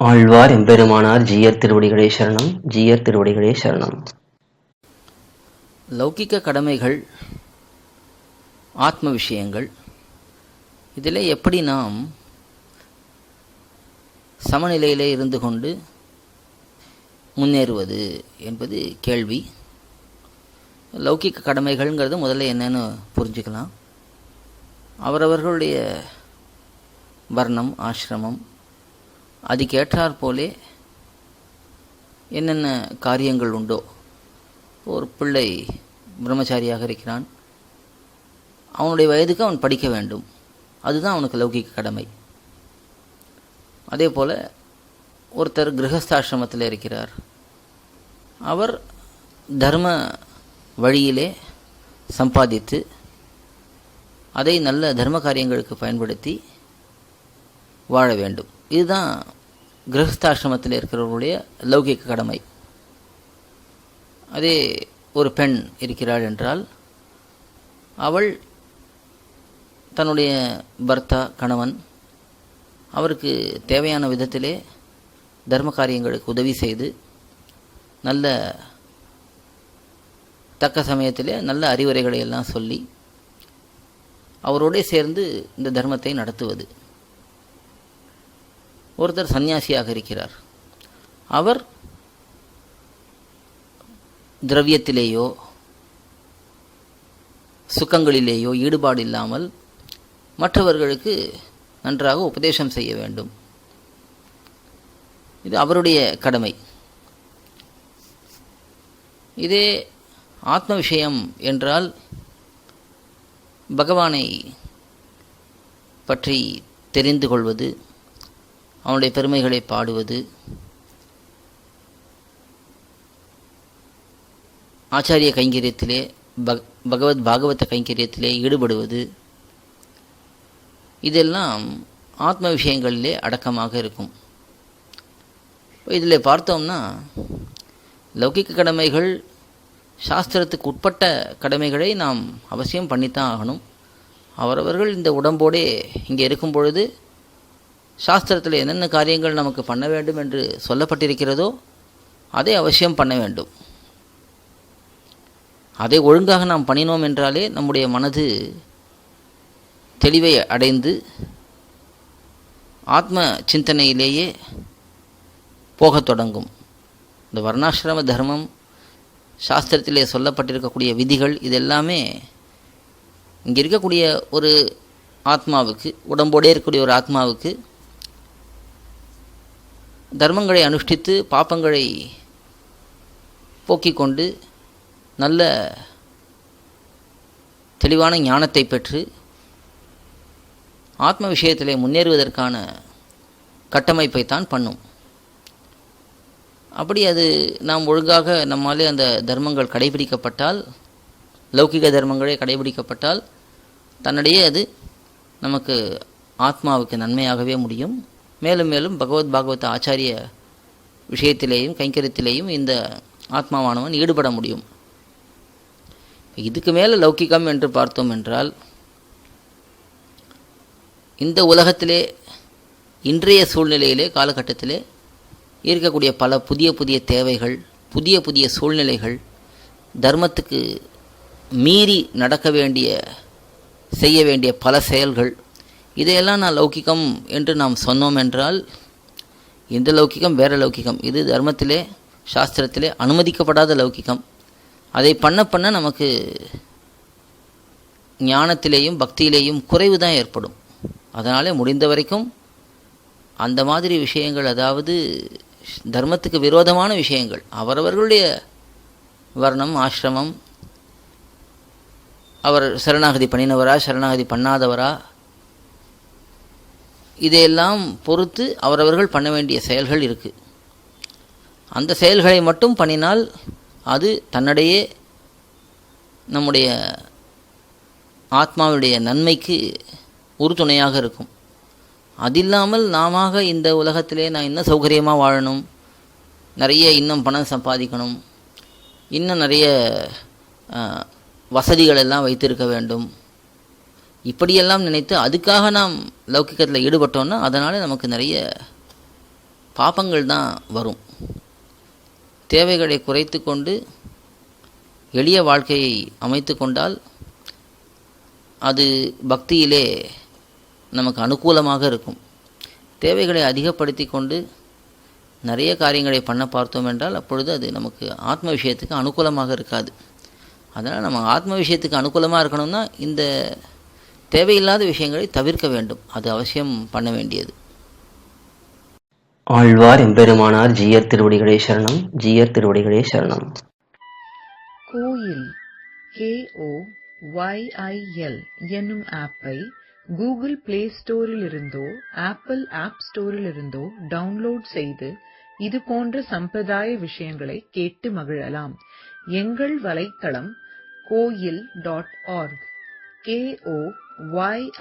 ஆழ்வார் எம்பெருமானார் ஜீயர் திருவடிகளே சரணம். ஜீயர் திருவடிகளே சரணம். லௌகிக்க கடமைகள், ஆத்ம விஷயங்கள், இதில் எப்படி நாம் சமநிலையிலே இருந்து கொண்டு முன்னேறுவது என்பது கேள்வி. லௌகிக்க கடமைகள்ங்கிறது முதல்ல என்னன்னு புரிஞ்சுக்கலாம். அவரவர்களுடைய வர்ணம், ஆசிரமம், அதுக்கேற்றாற் போலே என்னென்ன காரியங்கள் உண்டோ. ஒரு பிள்ளை பிரம்மச்சாரியாக இருக்கிறான், அவனுடைய வயதுக்கு அவன் படிக்க வேண்டும், அதுதான் அவனுக்கு லௌகிக்க கடமை. அதே போல் ஒருத்தர் கிரகஸ்தாசிரமத்தில் இருக்கிறார், அவர் தர்ம வழியிலே சம்பாதித்து அதை நல்ல தர்ம காரியங்களுக்கு பயன்படுத்தி வாழ வேண்டும். இதுதான் கிரகஸ்தாசிரமத்தில் இருக்கிறவர்களுடைய லௌகிக்க கடமை. அதே ஒரு பெண் இருக்கிறாள் என்றால் அவள் தன்னுடைய பர்த்தா, கணவன், அவருக்கு தேவையான விதத்திலே தர்ம காரியங்களுக்கு உதவி செய்து நல்ல தக்க சமயத்திலே நல்ல அறிவுரைகளை எல்லாம் சொல்லி அவரோடு சேர்ந்து இந்த தர்மத்தை நடத்துவது. ஒருத்தர் சன்னியாசியாக இருக்கிறார், அவர் திரவியத்திலேயோ சுக்கங்களிலேயோ ஈடுபாடு இல்லாமல் மற்றவர்களுக்கு நன்றாக உபதேசம் செய்ய வேண்டும். இது அவருடைய கடமை. இதே ஆத்ம விஷயம் என்றால் பகவானை பற்றி தெரிந்து கொள்வது, அவனுடைய பெருமைகளை பாடுவது, ஆச்சாரிய கைங்கரியத்திலே பகவத் பாகவத கைங்கரியத்திலே ஈடுபடுவது, இதெல்லாம் ஆத்ம விஷயங்களிலே அடக்கமாக இருக்கும். இதில் பார்த்தோம்னா லௌகிக்க கடமைகள், சாஸ்திரத்துக்கு உட்பட்ட கடமைகளை நாம் அவசியம் பண்ணித்தான் ஆகணும். அவரவர்கள் இந்த உடம்போடே இங்கே இருக்கும் பொழுது சாஸ்திரத்தில் என்னென்ன காரியங்கள் நமக்கு பண்ண வேண்டும் என்று சொல்லப்பட்டிருக்கிறதோ அதை அவசியம் பண்ண வேண்டும். அதை ஒழுங்காக நாம் பண்ணினோம் என்றாலே நம்முடைய மனது தெளிவை அடைந்து ஆத்ம சிந்தனையிலேயே போகத் தொடங்கும். இந்த வர்ணாசிரம தர்மம், சாஸ்திரத்திலே சொல்லப்பட்டிருக்கக்கூடிய விதிகள், இதெல்லாமே இங்கே இருக்கக்கூடிய ஒரு ஆத்மாவுக்கு, உடம்போடே இருக்கக்கூடிய ஒரு ஆத்மாவுக்கு தர்மங்களை அனுஷ்டித்து பாப்பங்களை போக்கிக் கொண்டு நல்ல தெளிவான ஞானத்தை பெற்று ஆத்ம விஷயத்திலே முன்னேறுவதற்கான கட்டமைப்பைத்தான் பண்ணும். அப்படி அது நாம் ஒழுங்காக நம்மாலே அந்த தர்மங்கள் கடைபிடிக்கப்பட்டால், லௌகிக தர்மங்களே கடைபிடிக்கப்பட்டால், தன்னிடையே அது நமக்கு ஆத்மாவுக்கு நன்மையாகவே முடியும். மேலும் மேலும் பகவத் பாகவத ஆச்சாரிய விஷயத்திலேயும் கைங்கரியத்திலேயும் இந்த ஆத்மாவானவன் ஈடுபட முடியும். இதுக்கு மேலே லௌகிகம் என்று பார்த்தோம் என்றால், இந்த உலகத்திலே இன்றைய சூழ்நிலையிலே காலகட்டத்திலே இருக்கக்கூடிய பல புதிய புதிய தேவைகள், புதிய புதிய சூழ்நிலைகள், தர்மத்துக்கு மீறி நடக்க வேண்டிய, செய்ய வேண்டிய பல செயல்கள், இதையெல்லாம் நான் லௌகிகம் என்று நாம் சொன்னோம் என்றால், இந்த லௌகிகம் வேறு லௌகிகம். இது தர்மத்திலே, சாஸ்திரத்திலே அனுமதிக்கப்படாத லௌகிகம். அதை பண்ண பண்ண நமக்கு ஞானத்திலேயும் பக்தியிலேயும் குறைவு தான் ஏற்படும். அதனாலே முடிந்த வரைக்கும் அந்த மாதிரி விஷயங்கள், அதாவது தர்மத்துக்கு விரோதமான விஷயங்கள், அவரவர்களுடைய வர்ணம், ஆசிரமம், அவர் சரணாகதி பண்ணினவரா சரணாகதி பண்ணாதவரா, இதையெல்லாம் பொறுத்து அவரவர்கள் பண்ண வேண்டிய செயல்கள் இருக்குது. அந்த செயல்களை மட்டும் பண்ணினால் அது தன்னிடையே நம்முடைய ஆத்மாவுடைய நன்மைக்கு உறுதுணையாக இருக்கும். அதில்லாமல் நாம இந்த உலகத்திலே நான் இன்னும் சௌகரியமாக வாழணும், நிறைய இன்னும் பணம் சம்பாதிக்கணும், இன்னும் நிறைய வசதிகள் எல்லாம் வைத்திருக்க வேண்டும், இப்படியெல்லாம் நினைத்து அதுக்காக நாம் லௌகிக்கத்தில் ஈடுபட்டோன்னா அதனால் நமக்கு நிறைய பாபங்கள் தான் வரும். தேவைகளை குறைத்து கொண்டு எளிய வாழ்க்கையை அமைத்து கொண்டால் அது பக்தியிலே நமக்கு அனுகூலமாக இருக்கும். தேவைகளை அதிகப்படுத்தி கொண்டு நிறைய காரியங்களை பண்ண பார்த்தோம் என்றால் அப்பொழுது அது நமக்கு ஆத்ம விஷயத்துக்கு அனுகூலமாக இருக்காது. அதனால் நம்ம ஆத்ம விஷயத்துக்கு அனுகூலமாக இருக்கணும்னா இந்த தேவையில்லாத விஷயங்களை தவிர்க்க வேண்டும். அது அவசியம் பண்ண வேண்டியது. ஆழ்வார் எம்பெருமானார் ஜீயர் திருவடிகளே சரணம். ஜீயர் திருவடிகளே சரணம். கோயில் KOYIL என்னும் ஆப்பை கூகுள் பிளே ஸ்டோரிலிருந்தோ ஆப்பிள் ஆப் ஸ்டோரிலிருந்தோ டவுன்லோட் செய்து இது போன்ற சம்பிரதாய விஷயங்களை கேட்டு மகிழலாம். எங்கள் வலைத்தளம் koil.org KOYIL.org